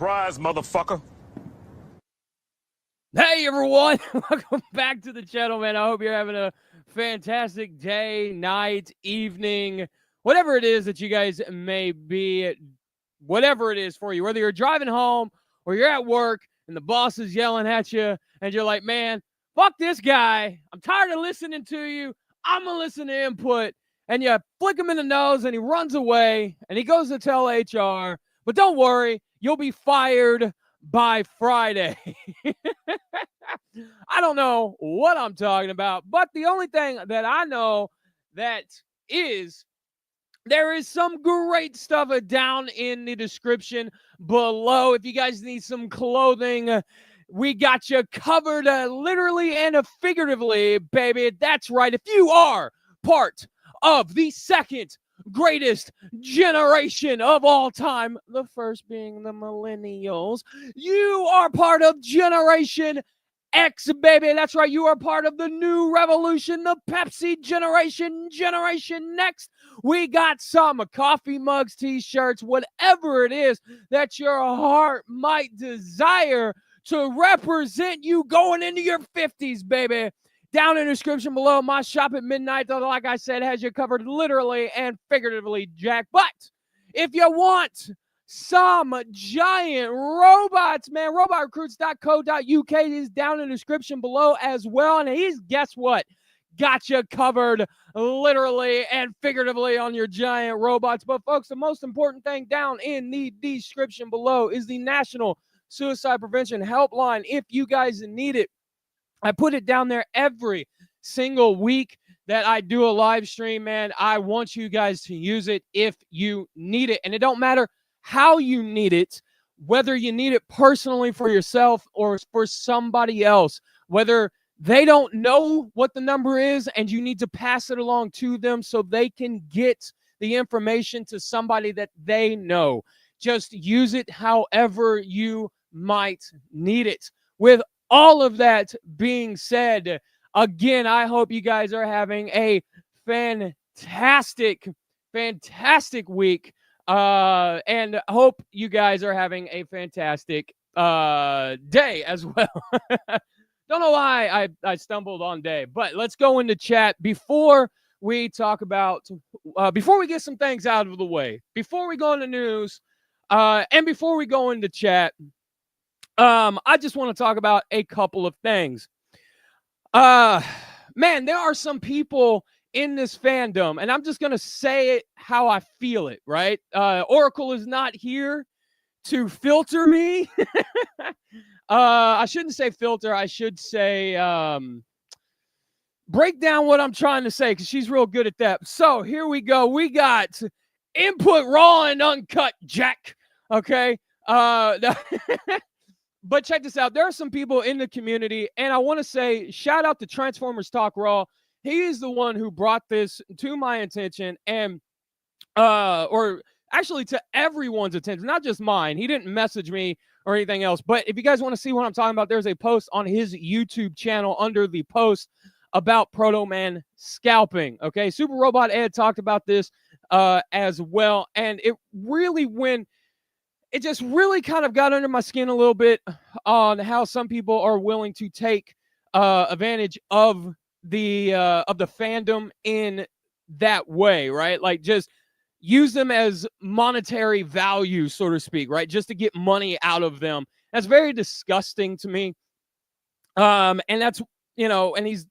Surprise, motherfucker. Hey, everyone. Welcome back to the channel, man. I hope you're having a fantastic day, night, evening, whatever it is that you guys may be, whatever it is for you, whether you're driving home or you're at work and the boss is yelling at you and you're like, man, fuck this guy. I'm tired of listening to you. I'm going to listen to input. And you flick him in the nose and he runs away and he goes to tell HR. But don't worry, you'll be fired by Friday. I don't know what I'm talking about, but the only thing that I know that is there is some great stuff down in the description below. If you guys need some clothing, we got you covered literally and figuratively, baby. That's right. If you are part of the second greatest generation of all time, the first being the millennials, you are part of Generation X, baby. That's right. You are part of the new revolution, the Pepsi generation, Generation Next. We got some coffee mugs, t-shirts, whatever it is that your heart might desire to represent you going into your 50s, baby. Down in the description below, my shop at midnight, though, like I said, has you covered literally and figuratively, Jack. But if you want some giant robots, man, robotrecruits.co.uk is down in the description below as well. And he's, guess what? Got you covered literally and figuratively on your giant robots. But folks, the most important thing down in the description below is the National Suicide Prevention Helpline. If you guys need it, I put it down there every single week that I do a live stream, man. I want you guys to use it if you need it. And it don't matter how you need it, whether you need it personally for yourself or for somebody else, whether they don't know what the number is and you need to pass it along to them so they can get the information to somebody that they know. Just use it however you might need it. With all of that being said, again, I hope you guys are having a fantastic week. And hope you guys are having a fantastic day as well. Don't know why I stumbled on day, but let's go into chat before we talk about, before we get some things out of the way, before we go into news, and before we go into chat. I just want to talk about a couple of things. Man, there are some people in this fandom, and I'm just going to say it how I feel it, right? Oracle is not here to filter me. I shouldn't say filter. I should say break down what I'm trying to say, because she's real good at that. So here we go. We got input raw and uncut, Jack. Okay. But check this out. There are some people in the community, and I want to say shout out to Transformers Talk Raw. He is the one who brought this to my attention, and or actually to everyone's attention, not just mine. He didn't message me or anything else. But if you guys want to see what I'm talking about, there's a post on his YouTube channel under the post about Proto Man scalping. Okay, Super Robot Ed talked about this as well, and it really it just really kind of got under my skin a little bit on how some people are willing to take advantage of the fandom in that way, right? Like just use them as monetary value, so to speak, right? Just to get money out of them. That's very disgusting to me. And that's, and he's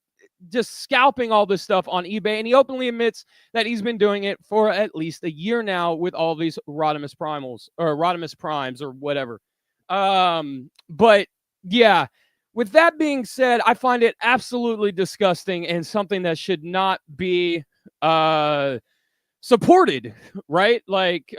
just scalping all this stuff on eBay, and he openly admits that he's been doing it for at least a year now with all these Rodimus Primals or Rodimus Primes or whatever. But yeah, with that being said, I find it absolutely disgusting and something that should not be supported, right? Like,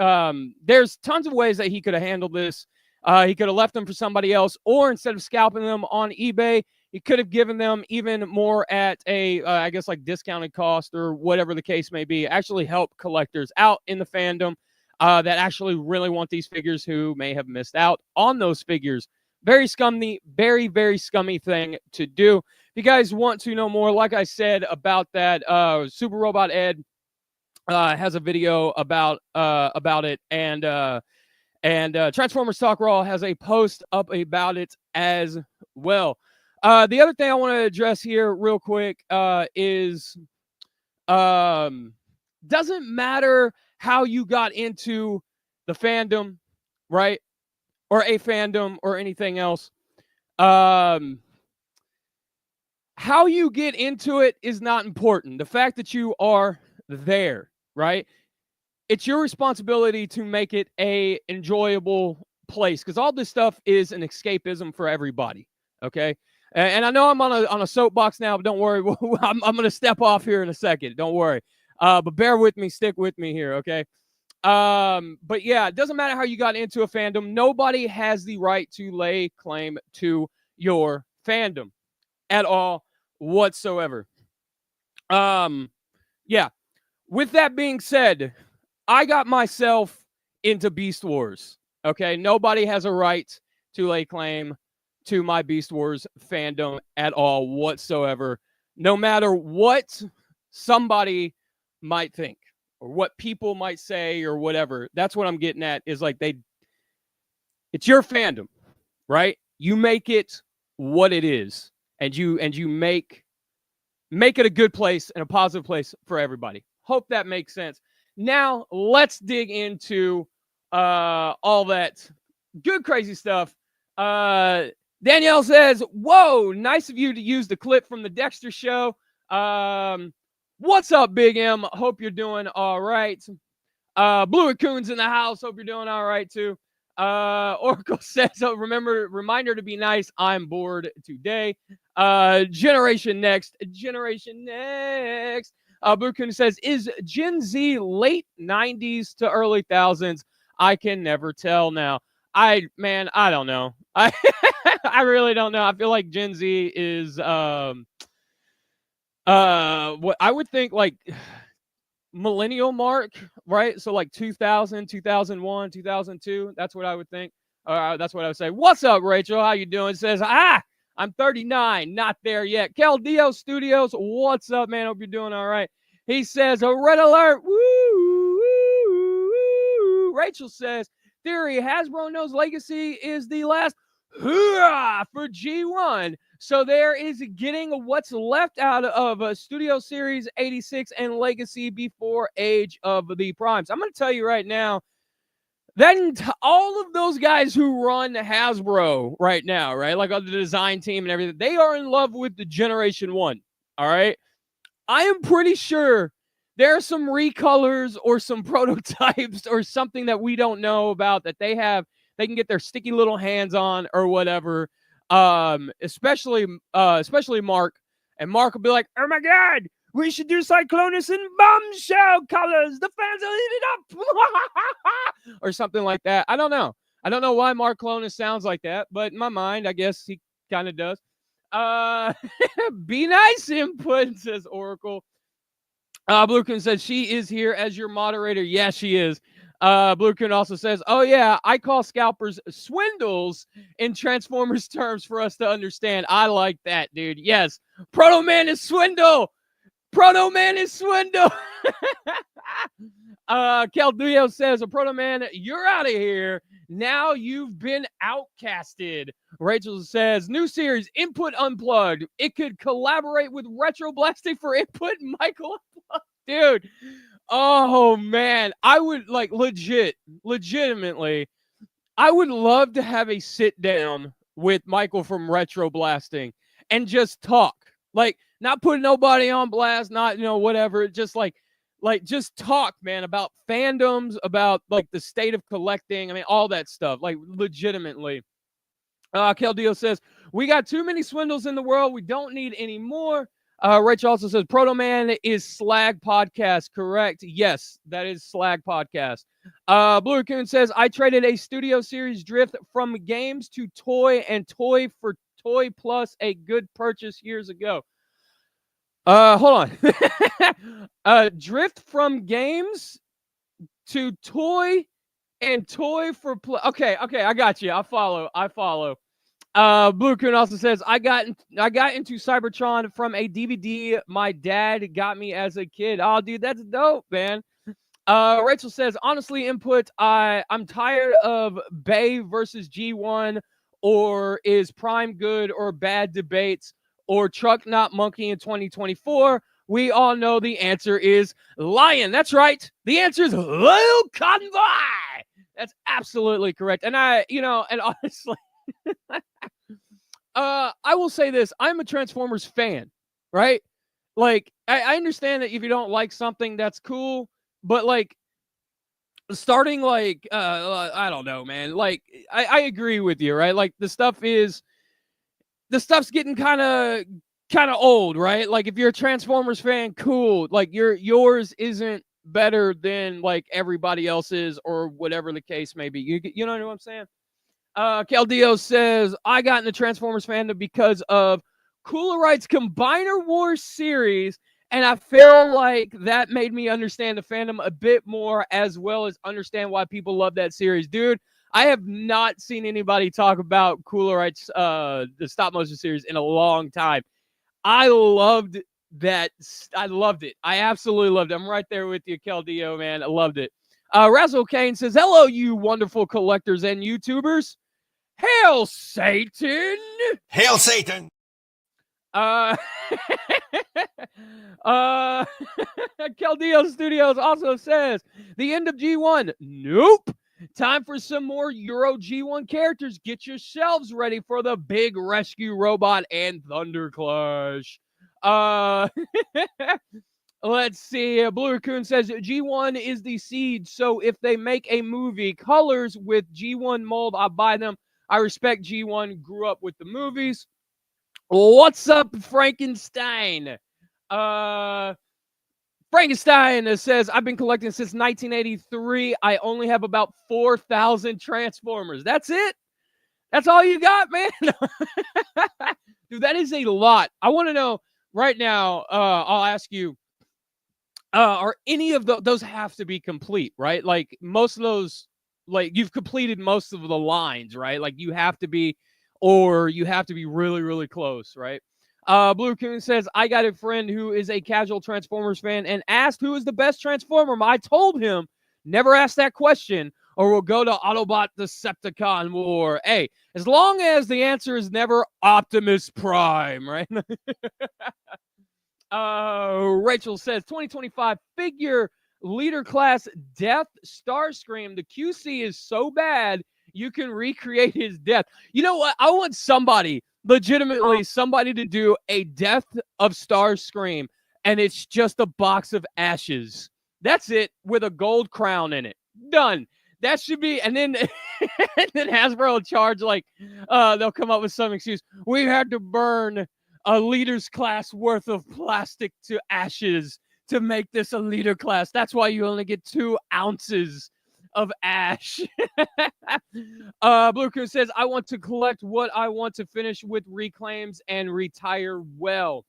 there's tons of ways that he could have handled this. He could have left them for somebody else, or instead of scalping them on eBay, he could have given them even more at a, I guess, like discounted cost or whatever the case may be. Actually help collectors out in the fandom that actually really want these figures who may have missed out on those figures. Very scummy, very, very scummy thing to do. If you guys want to know more, like I said about that, Super Robot Ed has a video about it, and And Transformers Talk Raw has a post up about it as well. The other thing I want to address here real quick is doesn't matter how you got into the fandom, right? Or a fandom or anything else. How you get into it is not important. The fact that you are there, right? It's your responsibility to make it a enjoyable place, because all this stuff is an escapism for everybody. Okay. And I know I'm on a soapbox now, but don't worry. I'm going to step off here in a second. Don't worry. But bear with me. Stick with me here. Okay. But yeah, it doesn't matter how you got into a fandom. Nobody has the right to lay claim to your fandom at all whatsoever. Yeah. With that being said, I got myself into Beast Wars. Okay. Nobody has a right to lay claim to my Beast Wars fandom at all whatsoever, no matter what somebody might think or what people might say or whatever. That's what I'm getting at, is like it's your fandom, right? You make it what it is, and you make it a good place and a positive place for everybody. Hope that makes sense. Now let's dig into all that good crazy stuff. Danielle says, "Whoa, nice of you to use the clip from the Dexter show. What's up, Big M? Hope you're doing all right. Blue Raccoon's in the house. Hope you're doing all right too. Oracle says, reminder to be nice. I'm bored today. Generation Next. Blue Raccoon says, is Gen Z late 90s to early thousands? I can never tell now. I don't know. I really don't know. I feel like Gen Z is what I would think like millennial mark, right? So like 2000, 2001, 2002. That's what I would think. That's what I would say. What's up, Rachel? How you doing? Says, I'm 39, not there yet. Dio Studios, what's up, man? Hope you're doing all right. He says, a red alert. Woo, woo, woo. Rachel says, theory, Hasbro knows Legacy is the last hoorah for G1. So there is getting what's left out of Studio Series 86 and Legacy before Age of the Primes. I'm going to tell you right now, then all of those guys who run Hasbro right now, right, like on the design team and everything, they are in love with the Generation 1, all right? I am pretty sure there are some recolors or some prototypes or something that we don't know about that they can get their sticky little hands on or whatever. Especially Mark. And Mark will be like, oh my God, we should do Cyclonus in bombshell colors. The fans will eat it up. Or something like that. I don't know. I don't know why Mark Clonus sounds like that, but in my mind, I guess he kind of does. Be nice input, says Oracle. Blue Coon says, she is here as your moderator. Yeah, she is. Blue Coon also says, oh yeah, I call scalpers swindles in Transformers terms for us to understand. I like that, dude. Yes. Proto Man is swindle. Proto Man is swindle. Calduio says, Proto Man, you're out of here. Now you've been outcasted. Rachel says, new series, Input Unplugged. It could collaborate with Retro Blasting for Input. Michael, dude. Oh man, I would like legitimately, I would love to have a sit down with Michael from Retro Blasting and just talk. Like, not putting nobody on blast, not, whatever. Just just talk, man, about fandoms, about like the state of collecting. I mean, all that stuff, like legitimately. Keldeo says, we got too many swindles in the world. We don't need any more. Rachel also says, Proto Man is Slag Podcast. Correct. Yes, that is Slag Podcast. Blue Raccoon says, I traded a Studio Series Drift from games to toy and toy for Toy Plus, a good purchase years ago. Hold on. Drift from games to toy and toy for okay, I got you. I follow. Blue Coon also says, I got into Cybertron from a DVD my dad got me as a kid. Oh, dude, that's dope, man. Rachel says, honestly, input, I'm tired of Bay versus G1 or is Prime good or bad debates or truck not monkey in 2024. We all know the answer is Lion. That's right. The answer is Little Convoy. That's absolutely correct. And and honestly, I will say this. I'm a Transformers fan, right? Like, I understand that if you don't like something, that's cool. But like, starting like I don't know, man, like I agree with you, right? Like the stuff's getting kind of old, right? Like if you're a Transformers fan, cool, like yours isn't better than like everybody else's or whatever the case may be. You know what I'm saying? Caldeo says, I got into Transformers fandom because of Cooler Right's Combiner Wars series, and I feel like that made me understand the fandom a bit more, as well as understand why people love that series. Dude, I have not seen anybody talk about Cooler Right's the stop motion series in a long time. I loved that. I loved it. I absolutely loved it. I'm right there with you, Caldeo, man. I loved it. Razzle Kane says, hello, you wonderful collectors and YouTubers. Hail Satan! Hail Satan! Uh, Caldeo Studios also says, the end of G1. Nope. Time for some more Euro G1 characters. Get yourselves ready for the big rescue robot and Thunder Clash. Let's see. Blue Raccoon says G1 is the seed. So if they make a movie colors with G1 mold, I'll buy them. I respect G1. Grew up with the movies. What's up, Frankenstein? Frankenstein says, I've been collecting since 1983. I only have about 4,000 Transformers. That's it? That's all you got, man? Dude, that is a lot. I want to know right now, I'll ask you, are any of those have to be complete, right? Like most of those, like you've completed most of the lines, right? Like you have to be, or you have to be really, really close, right? Blue Coon says, I got a friend who is a casual Transformers fan and asked who is the best Transformer. I told him, never ask that question or we'll go to Autobot Decepticon War. Hey, as long as the answer is never Optimus Prime, right? Rachel says 2025 figure leader class death Starscream. The QC is so bad you can recreate his death. You know what? I want somebody, legitimately somebody, to do a death of Starscream, and it's just a box of ashes. That's it, with a gold crown in it. Done. That should be, and then and then Hasbro will charge like they'll come up with some excuse. We had to burn a leader's class worth of plastic to ashes to make this a leader class. That's why you only get 2 ounces of ash. Blue Coon says, I want to collect what I want to finish with reclaims and retire well.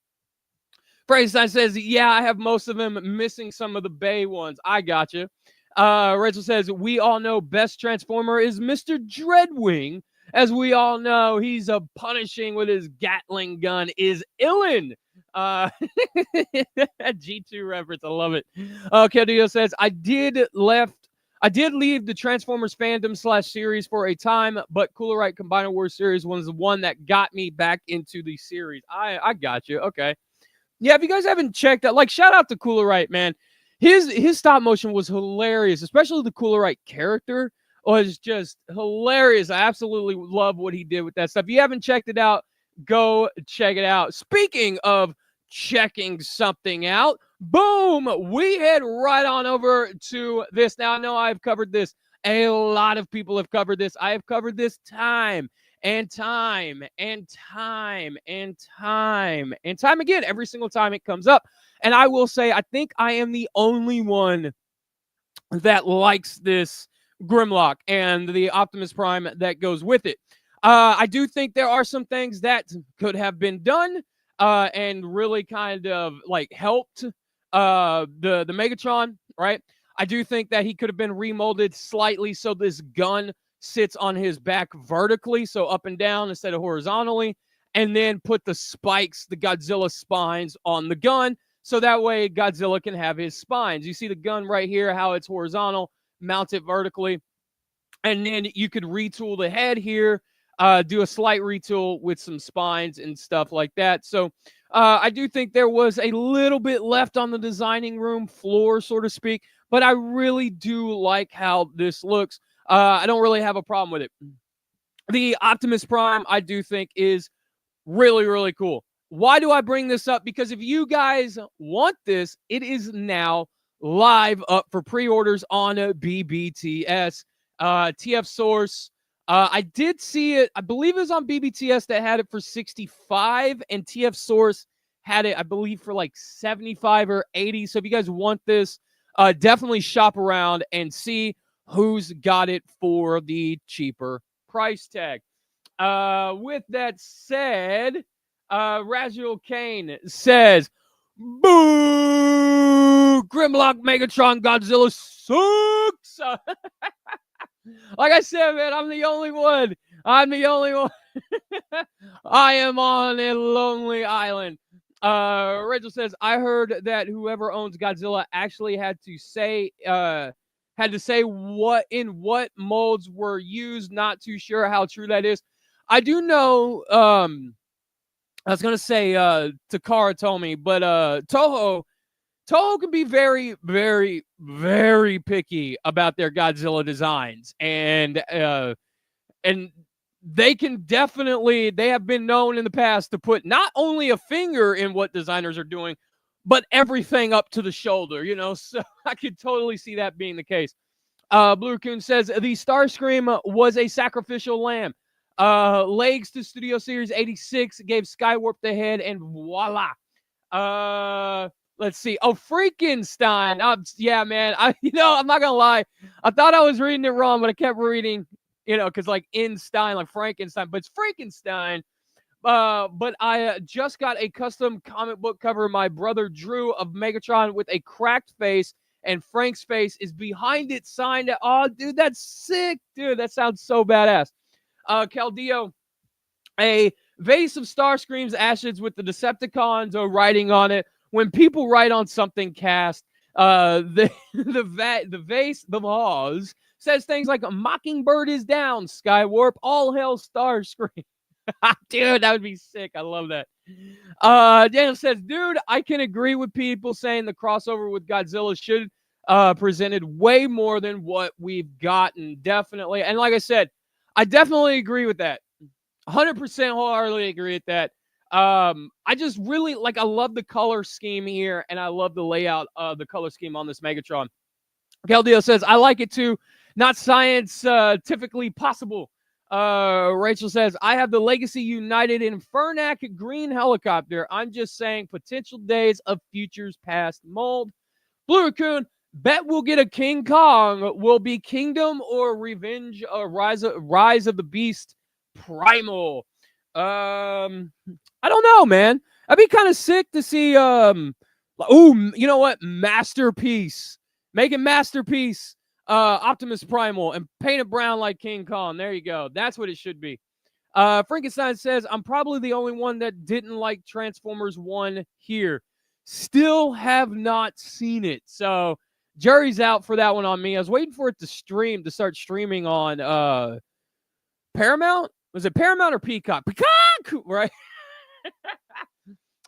Frankenstein says, yeah, I have most of them, missing some of the Bay ones. I gotcha. Rachel says, we all know best Transformer is Mr. Dreadwing. As we all know, he's a punishing with his Gatling gun is Illin. G2 reference, I love it. Kedio says, I did leave the Transformers fandom / series for a time, but Cooler Right Combiner Wars series was the one that got me back into the series. I got you. Okay. Yeah, if you guys haven't checked out, like, shout out to Cooler Right, man. His stop motion was hilarious, especially the Cooler Right character was just hilarious. I absolutely love what he did with that stuff. If you haven't checked it out, go check it out. Speaking of checking something out, boom, we head right on over to this. Now, I know I've covered this. A lot of people have covered this. I have covered this time and time and time and time and time again, every single time it comes up. And I will say, I think I am the only one that likes this Grimlock and the Optimus Prime that goes with it. I do think there are some things that could have been done and really kind of like helped the Megatron, right? I do think that he could have been remolded slightly so this gun sits on his back vertically, so up and down instead of horizontally, and then put the spikes, the Godzilla spines on the gun. so that way Godzilla can have his spines. You see the gun right here, how it's horizontal, mount it vertically, and then you could retool the head here, do a slight retool with some spines and stuff like that. So I do think there was a little bit left on the designing room floor, so to speak, but I really do like how this looks. I don't really have a problem with it. The Optimus Prime, I do think, is really, really cool. Why do I bring this up? Because if you guys want this, it is now live up for pre-orders on BBTS. TF Source, I did see it. I believe it was on BBTS that had it for 65, and TF Source had it, I believe, for like 75 or 80. So if you guys want this, definitely shop around and see who's got it for the cheaper price tag. With that said, Raziel Kane says, "Boo! Grimlock Megatron Godzilla sucks." Like I said, man, I'm the only one. I'm the only one. I am on a lonely island. Rachel says, "I heard that whoever owns Godzilla actually had to say what molds were used. Not too sure how true that is. I do know. I was gonna say Takara told me, but Toho can be very, very, very picky about their Godzilla designs, and they can definitely, they have been known in the past to put not only a finger in what designers are doing, but everything up to the shoulder, you know. So I could totally see that being the case. Blue Raccoon says the Starscream was a sacrificial lamb. Legs to Studio Series 86 gave Skywarp the head, and voila. Let's see. Oh, Frankenstein. Yeah, man. I'm not gonna lie. I thought I was reading it wrong, but I kept reading, because like Einstein, like Frankenstein, but it's Frankenstein. But I just got a custom comic book cover my brother drew of Megatron with a cracked face, and Frank's face is behind it, signed. Oh, dude, that's sick, dude. That sounds so badass. Caldeo, a vase of Starscream's ashes with the Decepticons writing on it. When people write on something cast, the vase, the vase, says things like "Mockingbird is down, Skywarp, all hail Starscream." Dude, that would be sick. I love that. Daniel says, dude, I can agree with people saying the crossover with Godzilla should presented way more than what we've gotten. Definitely. And like I said, I definitely agree with that. 100% wholeheartedly agree with that. I just really I love the color scheme here, and I love the layout of the color scheme on this Megatron. Caldeo says, I like it too. Not scientifically possible. Rachel says, I have the Legacy United Infernac green helicopter. I'm just saying potential days of futures past mold. Blue Raccoon, bet we'll get a King Kong. Will be Kingdom or Revenge or Rise of the Beast Primal. I don't know, man. I'd be kind of sick to see you know what? Masterpiece. Make it Masterpiece. Optimus Primal and paint it brown like King Kong. There you go. That's what it should be. Frankenstein says, I'm probably the only one that didn't like Transformers 1 here. Still have not seen it. So jury's out for that one on me. I was waiting for it to start streaming on Paramount. Was it Paramount or Peacock? Peacock! Right?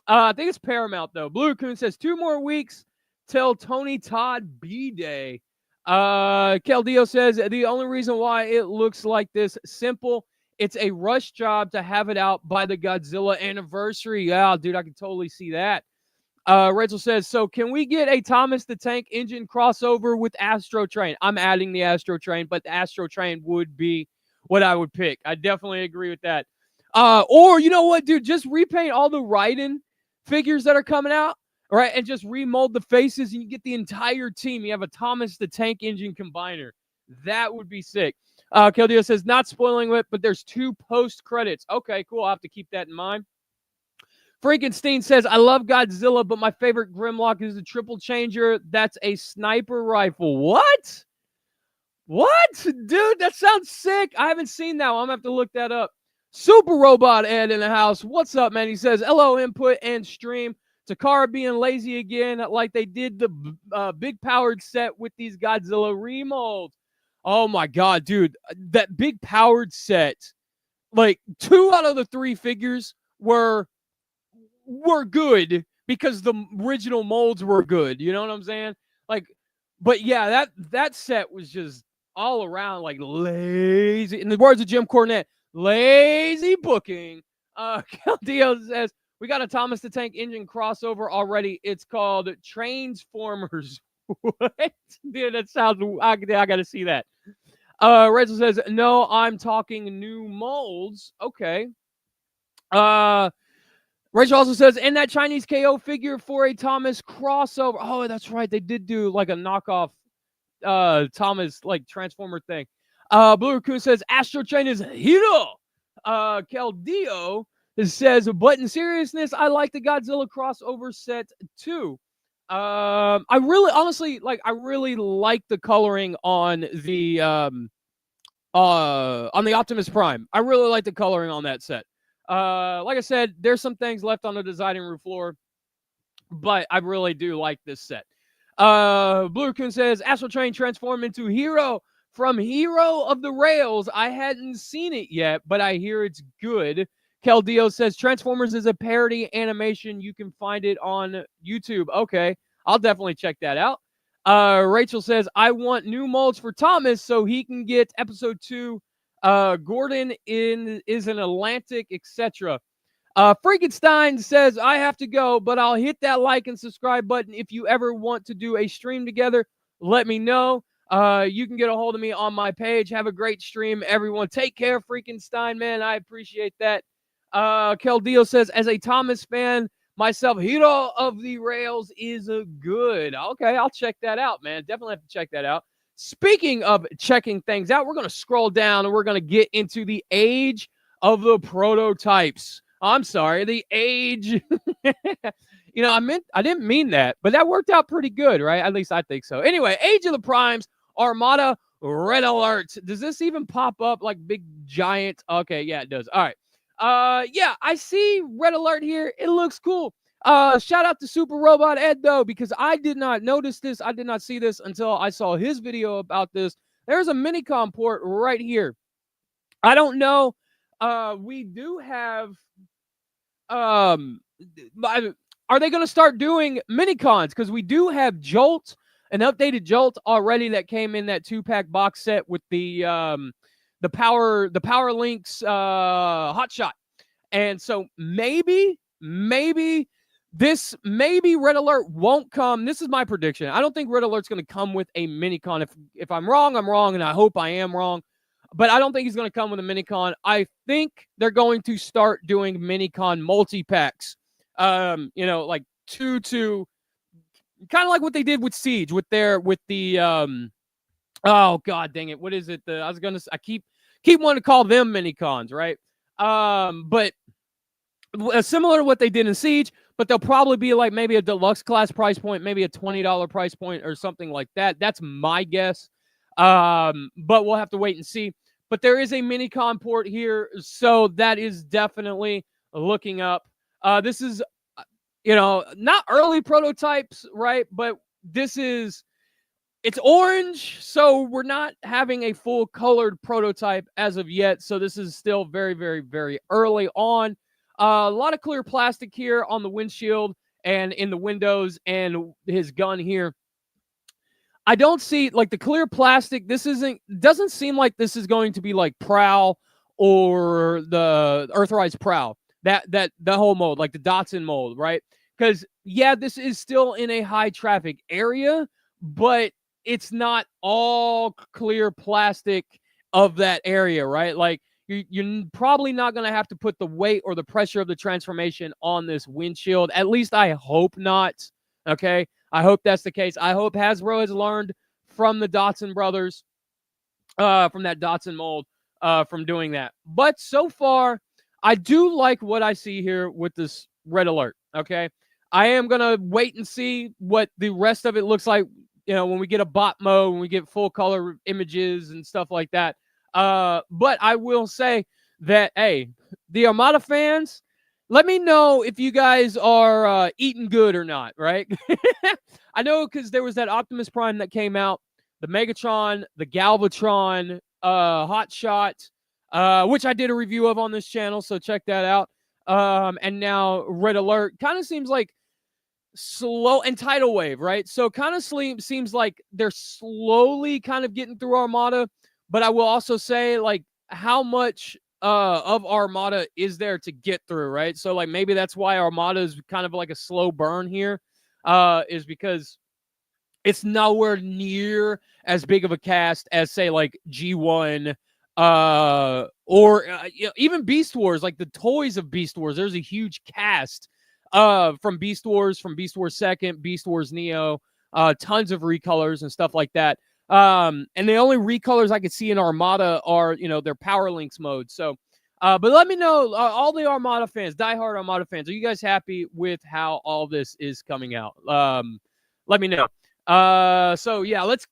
I think it's Paramount, though. Blue Raccoon says 2 more weeks till Tony Todd B-Day. Caldeo says the only reason why it looks like this, simple, it's a rush job to have it out by the Godzilla anniversary. Yeah, dude, I can totally see that. Rachel says, so can we get a Thomas the Tank Engine crossover with Astro Train? I'm adding the Astro Train, but the Astro Train would be what I would pick. I definitely agree with that. Or you know what, dude, just repaint all the Raiden figures that are coming out. All right, and just remold the faces, and you get the entire team. You have a Thomas the Tank Engine combiner. That would be sick. Caldeo says, not spoiling it, but there's 2 post-credits. Okay, cool. I'll have to keep that in mind. Frankenstein says, I love Godzilla, but my favorite Grimlock is the Triple Changer. That's a sniper rifle. What? What? Dude, that sounds sick. I haven't seen that one. I'm going to have to look that up. Super Robot Ed in the house. What's up, man? He says, hello, input and stream. Takara being lazy again, like they did the big powered set with these Godzilla remolds. Oh my god, dude, that big powered set, like 2 out of the 3 figures were good because the original molds were good. You know what I'm saying? Like, but yeah, that set was just all around like lazy. In the words of Jim Cornette, lazy booking. Caldeo says we got a Thomas the Tank Engine crossover already. It's called Transformers. What? Dude, that sounds. I got to see that. Rachel says no. I'm talking new molds. Okay. Rachel also says, in that Chinese KO figure for a Thomas crossover. Oh, that's right. They did do like a knockoff Thomas like Transformer thing. Blue Raccoon says, Astro Chain is hero. Caldeo says, but in seriousness, I like the Godzilla crossover set too. I really, honestly, like, I really like the coloring on the Optimus Prime. I really like the coloring on that set. Like I said, there's some things left on the designing room floor, but I really do like this set. Blue Raccoon says, Astral Train transform into Hero from Hero of the Rails. I hadn't seen it yet, but I hear it's good. Caldeo says, Transformers is a parody animation. You can find it on YouTube. Okay, I'll definitely check that out. Rachel says, I want new molds for Thomas so he can get episode 2. Gordon is an Atlantic, etc. Frankenstein says, I have to go, but I'll hit that like and subscribe button. If you ever want to do a stream together, let me know. You can get a hold of me on my page. Have a great stream, everyone. Take care, Frankenstein, man. I appreciate that. Caldeo says, as a Thomas fan, myself, Hero of the Rails is a good. Okay, I'll check that out, man. Definitely have to check that out. Speaking of checking things out, we're going to scroll down and we're going to get into the age of the prototypes. I'm sorry, the age. You know, I didn't mean that, but that worked out pretty good, right? At least I think so. Anyway, Age of the Primes, Armada, Red Alert. Does this even pop up like big giant? Okay, yeah, it does. All right. Yeah, I see Red Alert here. It looks cool. Shout out to Super Robot Ed though, because I did not notice this. I did not see this until I saw his video about this. There's a Minicom port right here. I don't know. We do have. Are they going to start doing Minicons? Because we do have Jolt, an updated Jolt already that came in that 2-pack box set with the Power Links Hotshot. And so maybe Red Alert won't come. This is my prediction. I don't think Red Alert's going to come with a Minicon. If I'm wrong, I'm wrong, and I hope I am wrong. But I don't think he's going to come with a Minicon. I think they're going to start doing Minicon multi-packs. You know, like 2 kind of like what they did with Siege with the oh god dang it, what is it? I keep wanting to call them Minicons, right? But similar to what they did in Siege, but they'll probably be like maybe a deluxe class price point, maybe a $20 price point or something like that. That's my guess. But we'll have to wait and see. But there is a Minicon port here, so that is definitely looking up. This is, you know, not early prototypes, right? But it's orange, so we're not having a full colored prototype as of yet. So this is still very, very, very early on. A lot of clear plastic here on the windshield and in the windows and his gun here. I don't see like the clear plastic. Doesn't seem like this is going to be like Prowl or the Earthrise Prowl. That whole mold, like the Datsun mold, right? Because yeah, this is still in a high traffic area, but it's not all clear plastic of that area, right? Like you're probably not going to have to put the weight or the pressure of the transformation on this windshield. At least I hope not. Okay. I hope that's the case. I hope Hasbro has learned from the Datsun brothers, from that Datsun mold, from doing that. But so far, I do like what I see here with this Red Alert, okay? I am going to wait and see what the rest of it looks like, you know, when we get a bot mode, when we get full color images and stuff like that. But I will say that, hey, the Armada fans, let me know if you guys are eating good or not, right? I know because there was that Optimus Prime that came out, the Megatron, the Galvatron, Hot Shot, which I did a review of on this channel, so check that out. And now Red Alert kind of seems like slow, and Tidal Wave, right? So kind of seems like they're slowly kind of getting through Armada, but I will also say, like, how much of Armada is there to get through, right? So like maybe that's why Armada is kind of like a slow burn here, is because it's nowhere near as big of a cast as, say, like G1, or even Beast Wars, like the toys of Beast Wars. There's a huge cast from Beast Wars, from Beast Wars Second, Beast Wars Neo, tons of recolors and stuff like that. And the only recolors I could see in Armada are, their Power Links mode. So, but let me know, all the Armada fans, diehard Armada fans, are you guys happy with how all this is coming out? Let me know. So yeah, let's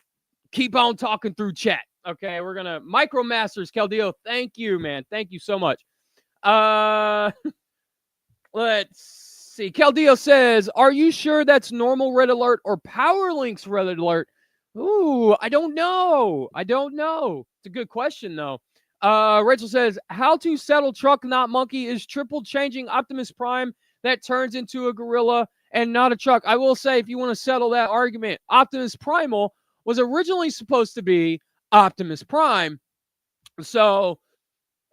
keep on talking through chat. Okay, we're gonna Micromasters, Keldeo. Thank you, man. Thank you so much. Let's see. Keldeo says, "Are you sure that's normal Red Alert or Power Links Red Alert?" Ooh, I don't know. It's a good question though. Rachel says, "How to settle truck not monkey is triple changing Optimus Prime that turns into a gorilla and not a truck." I will say, if you want to settle that argument, Optimus Primal was originally supposed to be Optimus Prime. So,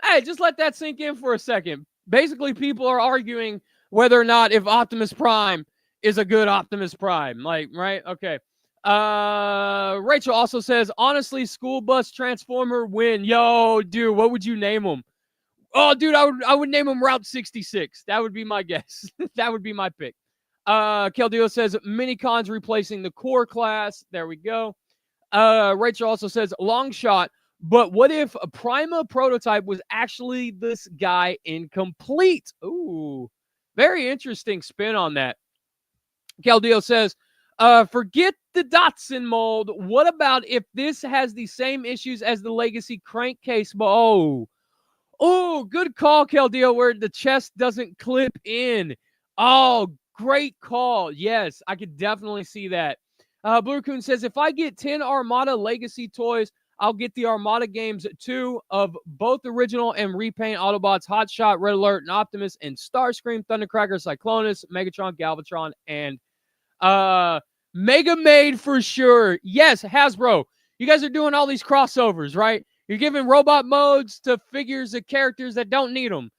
hey, just let that sink in for a second. Basically, people are arguing whether or not if Optimus Prime is a good Optimus Prime. Like, right? Okay. Rachel also says, honestly, school bus transformer win. Yo, dude, what would you name him? Oh, dude, I would name him Route 66. That would be my guess. That would be my pick. Keldeo says Minicons replacing the core class. There we go. Rachel also says long shot, but what if a Prima prototype was actually this guy incomplete? Ooh, very interesting spin on that. Keldeo says, forget the Datsun mold. What about if this has the same issues as the Legacy crankcase? Oh, good call, Keldeo, where the chest doesn't clip in. Oh, great call. Yes, I could definitely see that. Blue Raccoon says, if I get 10 Armada Legacy toys, I'll get the Armada games too, of both original and repaint Autobots, Hotshot, Red Alert, and Optimus, and Starscream, Thundercracker, Cyclonus, Megatron, Galvatron, and Mega Maid for sure. Yes, Hasbro. You guys are doing all these crossovers, right? You're giving robot modes to figures of characters that don't need them.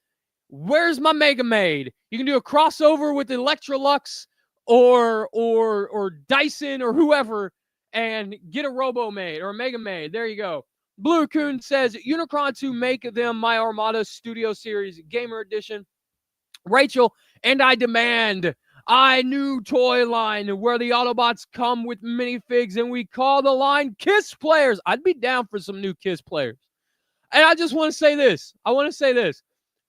Where's my Mega Maid? You can do a crossover with Electrolux or Dyson or whoever and get a Robo Maid or a Mega Maid. There you go. Blue Raccoon says, Unicron to make them my Armada Studio Series Gamer Edition. Rachel, and I demand new toy line where the Autobots come with minifigs and we call the line Kiss Players. I'd be down for some new Kiss Players. And I just want to say this.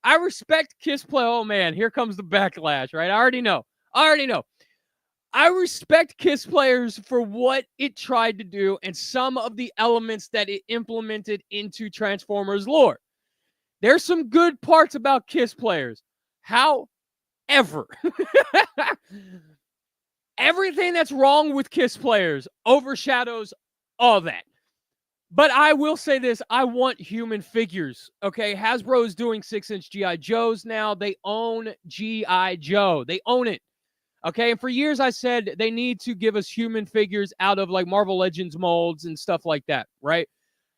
I respect Kiss Play. Oh, man, here comes the backlash, right? I already know. I respect Kiss Players for what it tried to do and some of the elements that it implemented into Transformers lore. There's some good parts about Kiss Players. However, everything that's wrong with Kiss Players overshadows all that. But I will say this, I want human figures, okay? Hasbro is doing 6-inch G.I. Joes now. They own G.I. Joe. They own it, okay? And for years I said they need to give us human figures out of like Marvel Legends molds and stuff like that, right?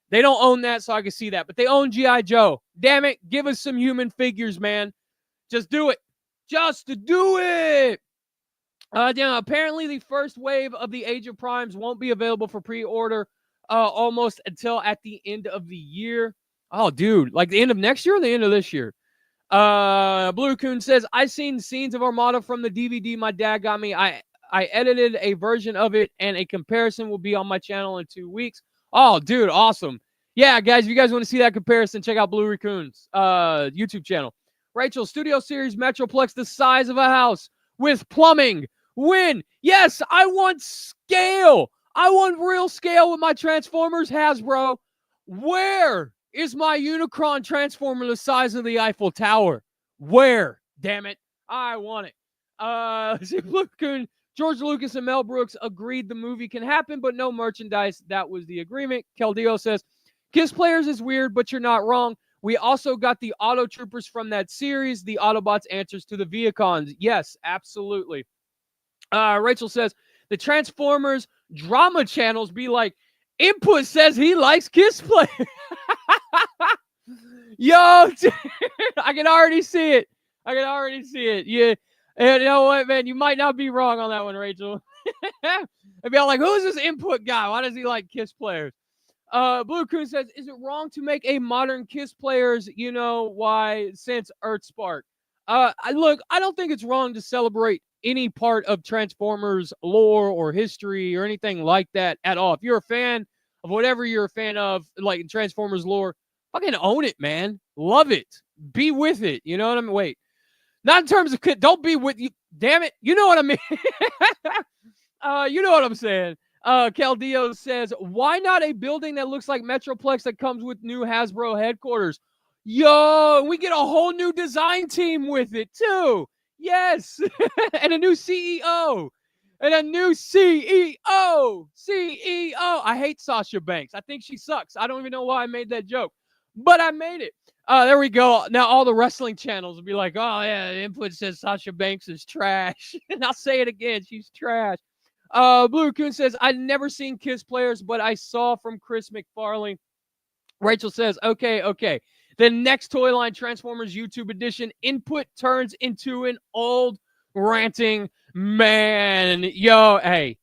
They don't own that, so I can see that. But they own G.I. Joe. Damn it, give us some human figures, man. Just do it. Just do it. Apparently the first wave of the Age of Primes won't be available for pre-order almost until at the end of the year. Oh, dude, like the end of next year or the end of this year? Blue Coon says, I seen scenes of Armada from the DVD my dad got me. I edited a version of it, and a comparison will be on my channel in 2 weeks. Oh, dude, awesome. Yeah, guys, if you guys want to see that comparison, check out Blue Raccoon's YouTube channel. Rachel, Studio Series Metroplex, the size of a house with plumbing. Win. Yes, I want scale. I want real scale with my Transformers, Hasbro. Where is my Unicron Transformer the size of the Eiffel Tower? Where? Damn it. I want it. Luke Coon, George Lucas and Mel Brooks agreed the movie can happen, but no merchandise. That was the agreement. Keldeo says, Kiss Players is weird, but you're not wrong. We also got the Auto Troopers from that series, the Autobots answers to the Viacons. Yes, absolutely. Rachel says, the Transformers drama channels be like, Input says he likes Kiss Players. Yo, dude, I can already see it. Yeah. And you know what, man? You might not be wrong on that one, Rachel. I'd be like, who's this Input guy? Why does he like Kiss Players? Blue Coon says, is it wrong to make a modern Kiss Players? You know why? Since Earthspark. Look, I don't think it's wrong to celebrate any part of Transformers lore or history or anything like that at all. If you're a fan of whatever you're a fan of, like Transformers lore, fucking own it, man. Love it. Be with it. You know what I mean? Wait. Not in terms of, don't be with you. Damn it. You know what I mean? You know what I'm saying. Keldeo says, why not a building that looks like Metroplex that comes with new Hasbro headquarters? Yo, we get a whole new design team with it too. Yes. And a new CEO. And a new CEO. I hate Sasha Banks. I think she sucks. I don't even know why I made that joke, but I made it. There we go. Now all the wrestling channels will be like, oh yeah, Input says Sasha Banks is trash. And I'll say it again. She's trash. Blue Coon says, I've never seen Kiss Players, but I saw from Chris McFarlane. Rachel says, okay. The next toy line Transformers YouTube edition, Input turns into an old ranting man. Yo, hey,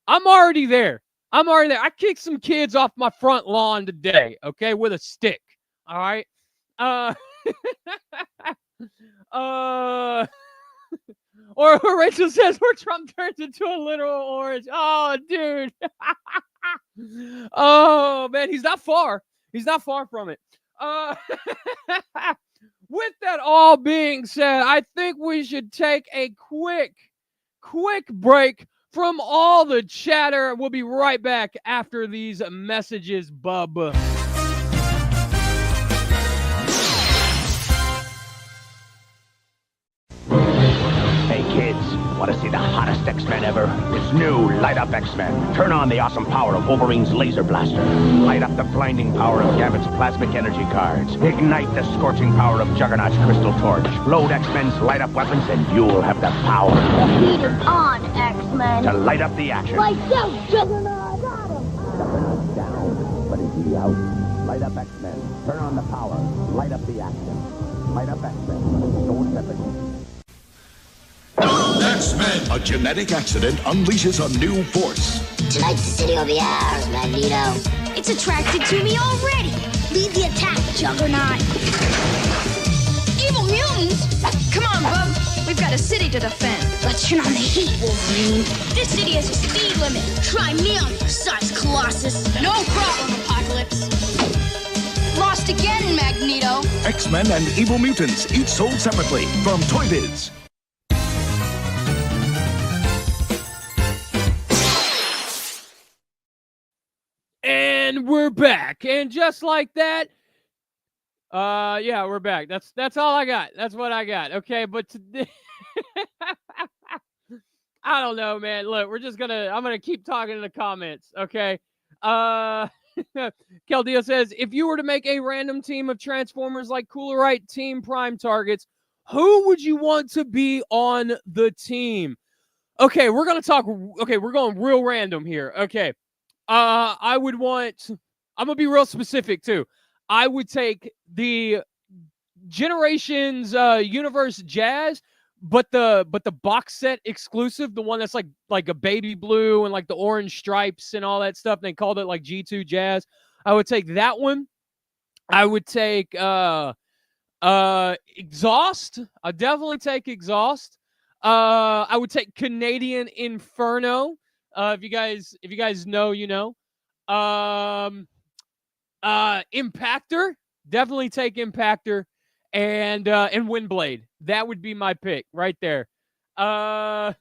I'm already there. I kicked some kids off my front lawn today, okay, with a stick. All right. Or Rachel says, where Trump turns into a literal orange. Oh, dude. Oh, man, he's not far. He's not far from it. With that all being said, I think we should take a quick break from all the chatter. We'll be right back after these messages, bub. Hey kids, want to see the hottest X-Men ever? It's new Light Up X-Men. Turn on the awesome power of Wolverine's laser blaster. Light up the blinding power of Gambit's plasmic energy cards. Ignite the scorching power of Juggernaut's crystal torch. Load X-Men's light up weapons and you'll have the power. The heat is on, X-Men. To light up the action. Lights out, Juggernaut! Got him! Juggernaut's down, but is he out? Light up X-Men. Turn on the power. Light up the action. Light up X-Men. Don't separate. X-Men! A genetic accident unleashes a new force. Tonight's the city will be ours, Magneto. It's attracted to me already. Lead the attack, Juggernaut. Evil mutants? Come on, bub. We've got a city to defend. Let's turn on the heat, Wolverine. This city has a speed limit. Try me on your size, Colossus. No problem, Apocalypse. Lost again, Magneto. X-Men and Evil Mutants, each sold separately from Toy Biz. And we're back. And just like that, yeah, we're back. That's all I got. That's what I got. Okay, but today I don't know, man. Look, I'm gonna keep talking in the comments, okay? Keldeo says, if you were to make a random team of Transformers like Coolerite Team Prime targets, who would you want to be on the team? Okay, we're going real random here. Okay. I'm gonna be real specific too. I would take the Generations Universe Jazz, but the box set exclusive, the one that's like a baby blue and like the orange stripes and all that stuff. They called it like G2 Jazz. I would take that one. I would take Exhaust. I definitely take Exhaust. I would take Canadian Inferno. If you guys know, you know. Impactor, definitely take Impactor, and Windblade. That would be my pick right there. Rajo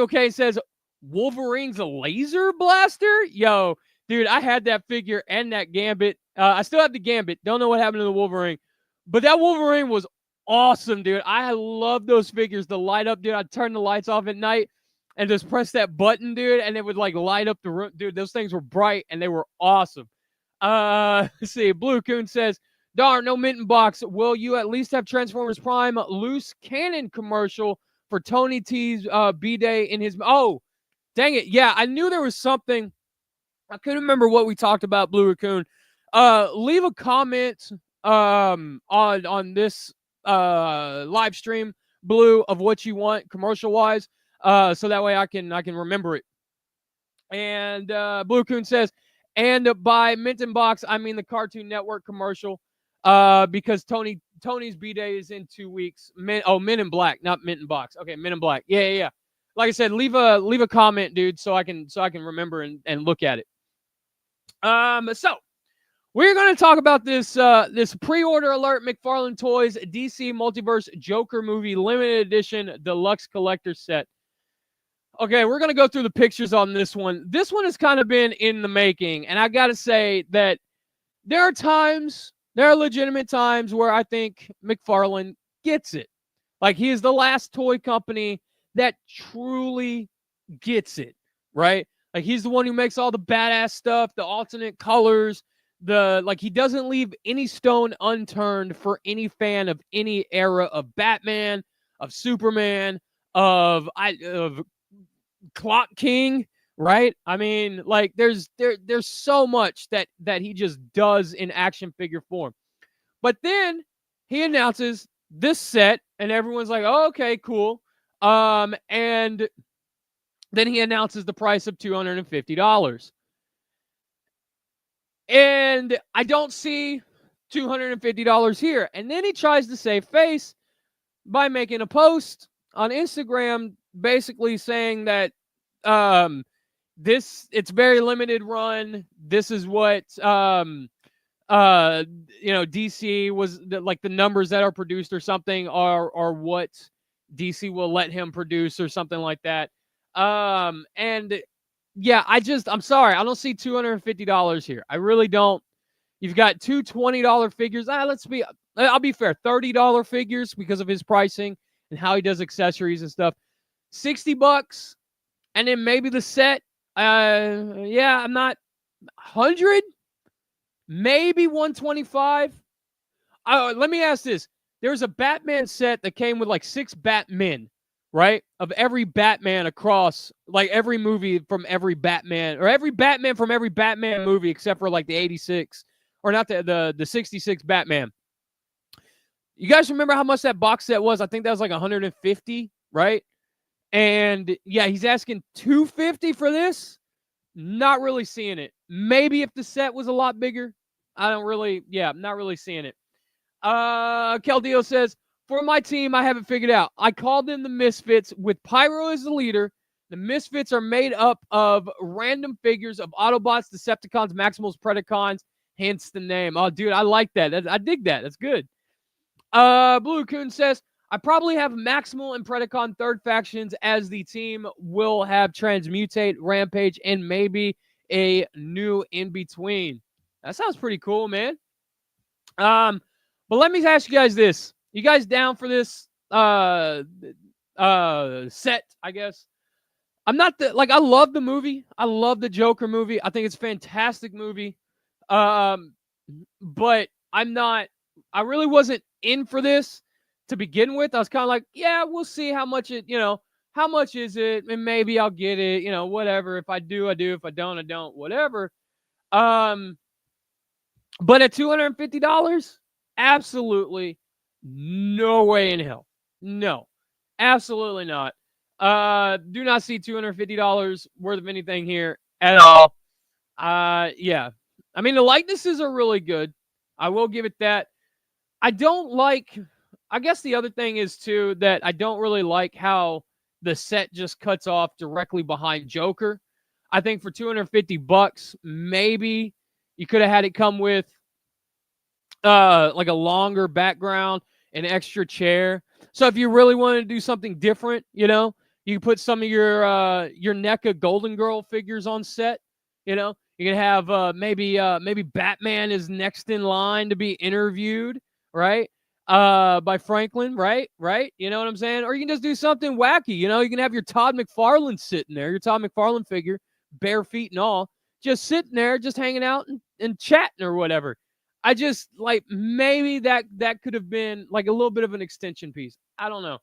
K says Wolverine's a laser blaster. Yo, dude, I had that figure and that Gambit. I still have the Gambit. Don't know what happened to the Wolverine, but that Wolverine was awesome, dude. I love those figures. The light up, dude. I'd turn the lights off at night and just press that button, dude, and it would like light up the room. Dude, those things were bright and they were awesome. Let's see. Blue Coon says, darn, no Minton box. Will you at least have Transformers Prime loose cannon commercial for Tony T's B-Day in his... Oh, dang it. Yeah, I knew there was something. I couldn't remember what we talked about, Blue Raccoon. Leave a comment on this live stream, Blue, of what you want commercial-wise, so that way I can remember it. And Blue Coon says, and by Minton Box, I mean the Cartoon Network commercial, because Tony's B-Day is in 2 weeks. Men in Black, not Minton Box. Okay, Men in Black. Yeah. Like I said, leave a comment, dude, so I can remember and look at it. So we're going to talk about this pre-order alert McFarlane Toys DC Multiverse Joker movie limited edition deluxe collector set. Okay, we're going to go through the pictures on this one. This one has kind of been in the making, and I got to say that there are legitimate times where I think McFarlane gets it. Like, he is the last toy company that truly gets it, right? Like, he's the one who makes all the badass stuff, the alternate colors, he doesn't leave any stone unturned for any fan of any era of Batman, of Superman, of Clock King, right? I mean, like, there's so much that he just does in action figure form. But then he announces this set, and everyone's like, oh, okay, cool. And then he announces the price of $250. And I don't see $250 here. And then he tries to save face by making a post on Instagram basically saying that it's very limited run. This is what DC was like, the numbers that are produced or something are what DC will let him produce or something like that. And yeah, I'm sorry, I don't see $250 here. I really don't. You've got two $20 figures. I'll be fair, $30 figures because of his pricing and how he does accessories and stuff. $60, and then maybe the set. I'm not 100, maybe 125. Let me ask this: there's a Batman set that came with like 6 Batmen, right? Of every Batman across, like, every movie from every Batman, or every Batman from every Batman movie except for like the 86, or not the 66 Batman. You guys remember how much that box set was? I think that was like 150, right? And yeah, he's asking $250 for this. Not really seeing it. Maybe if the set was a lot bigger. I'm not really seeing it. Keldeo says, for my team, I have it figured out. I called them the Misfits with Pyro as the leader. The Misfits are made up of random figures of Autobots, Decepticons, Maximals, Predacons, hence the name. Oh, dude, I like that. I dig that. That's good. Blue Coon says, I probably have Maximal and Predacon third factions, as the team will have Transmutate, Rampage, and maybe a new in-between. That sounds pretty cool, man. But let me ask you guys this. You guys down for this set, I guess? I love the movie. I love the Joker movie. I think it's a fantastic movie. But I really wasn't in for this to begin with. I was kind of like, yeah, we'll see how much how much is it? And maybe I'll get it, whatever. If I do, I do. If I don't, I don't, whatever. But at $250, absolutely no way in hell. No, absolutely not. Do not see $250 worth of anything here at all. Yeah. I mean, the likenesses are really good. I will give it that. I guess the other thing is too that I don't really like how the set just cuts off directly behind Joker. I think for $250, maybe you could have had it come with like a longer background, an extra chair. So if you really wanted to do something different, you could put some of your NECA Golden Girl figures on set. You could have maybe Batman is next in line to be interviewed, right? by Franklin, right? You know what I'm saying? Or you can just do something wacky. You know, you can have your Todd McFarlane sitting there, your Todd McFarlane figure, bare feet and all, just sitting there, just hanging out and chatting or whatever. I just like maybe that could have been like a little bit of an extension piece. I don't know.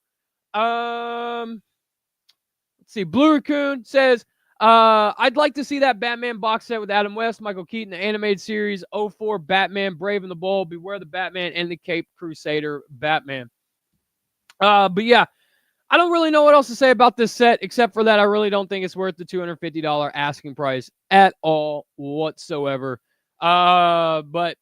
Let's see. Blue Raccoon says, I'd like to see that Batman box set with Adam West, Michael Keaton, the animated series 04 Batman, Brave and the Bold, Beware the Batman, and the Caped Crusader Batman. But yeah, I don't really know what else to say about this set, except for that I really don't think it's worth the $250 asking price at all whatsoever. But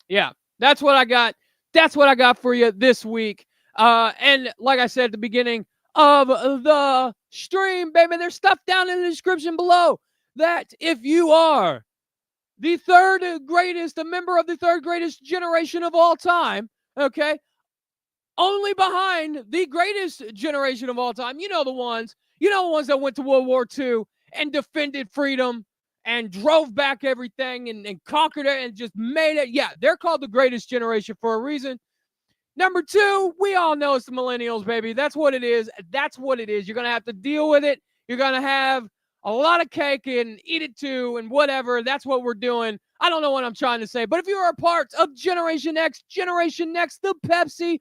yeah, that's what I got. That's what I got for you this week. And like I said at the beginning of the stream, baby, there's stuff down in the description below that if you are the third greatest, a member of the third greatest generation of all time, okay, only behind the greatest generation of all time, you know the ones that went to World War II and defended freedom and drove back everything and conquered it and just made it. Yeah, they're called the greatest generation for a reason. Number two, we all know it's the millennials, baby. That's what it is. That's what it is. You're going to have to deal with it. You're going to have a lot of cake and eat it too and whatever. That's what we're doing. I don't know what I'm trying to say, but if you are a part of Generation X, the Pepsi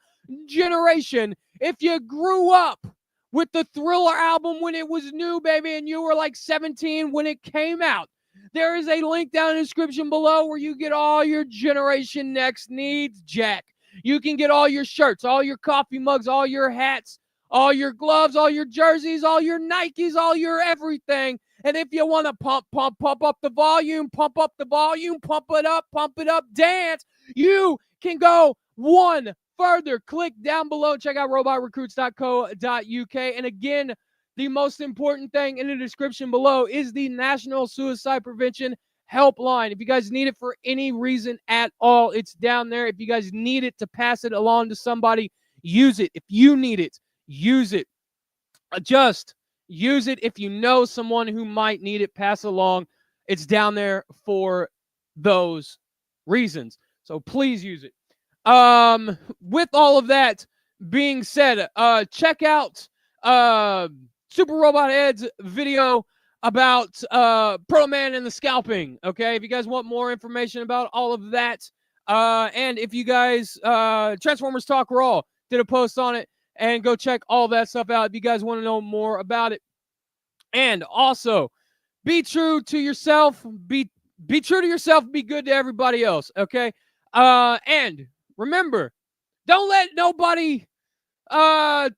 generation, if you grew up with the Thriller album when it was new, baby, and you were like 17 when it came out, there is a link down in the description below where you get all your Generation Next needs, Jack. You can get all your shirts, all your coffee mugs, all your hats, all your gloves, all your jerseys, all your Nikes, all your everything. And if you want to pump up the volume, pump it up, dance, you can go one further. Click down below, check out robotrecruits.co.uk. And again, the most important thing in the description below is the National Suicide Prevention Helpline. If you guys need it for any reason at all, it's down there. If you guys need it to pass it along to somebody, use it. If you need it, use it. Just use it. If you know someone who might need it, pass it along. It's down there for those reasons. So please use it. With all of that being said, check out Super Robot Ed's video about Pro Man and the scalping. Okay, if you guys want more information about all of that, and if you guys Transformers Talk Raw did a post on it, and go check all that stuff out if you guys want to know more about it. And also, be true to yourself. Be true to yourself. Be good to everybody else. Okay, and remember, don't let nobody try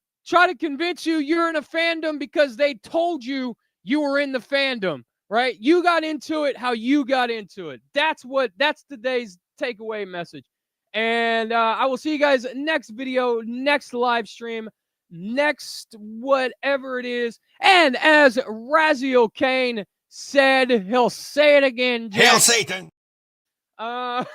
to convince you you're in a fandom because they told you were in the fandom, right? You got into it how you got into it. That's today's takeaway message. And I will see you guys next video, next live stream, next whatever it is. And as Raziel Kane said, he'll say it again, Jack. Hail Satan! I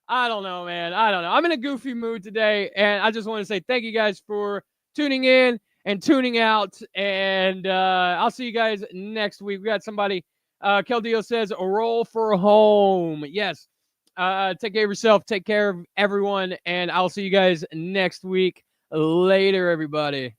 don't know, man. I don't know. I'm in a goofy mood today, and I just want to say thank you guys for tuning in and tuning out. And I'll see you guys next week. We got somebody, Keldeo says, roll for home. Yes. Take care of yourself. Take care of everyone. And I'll see you guys next week. Later, everybody.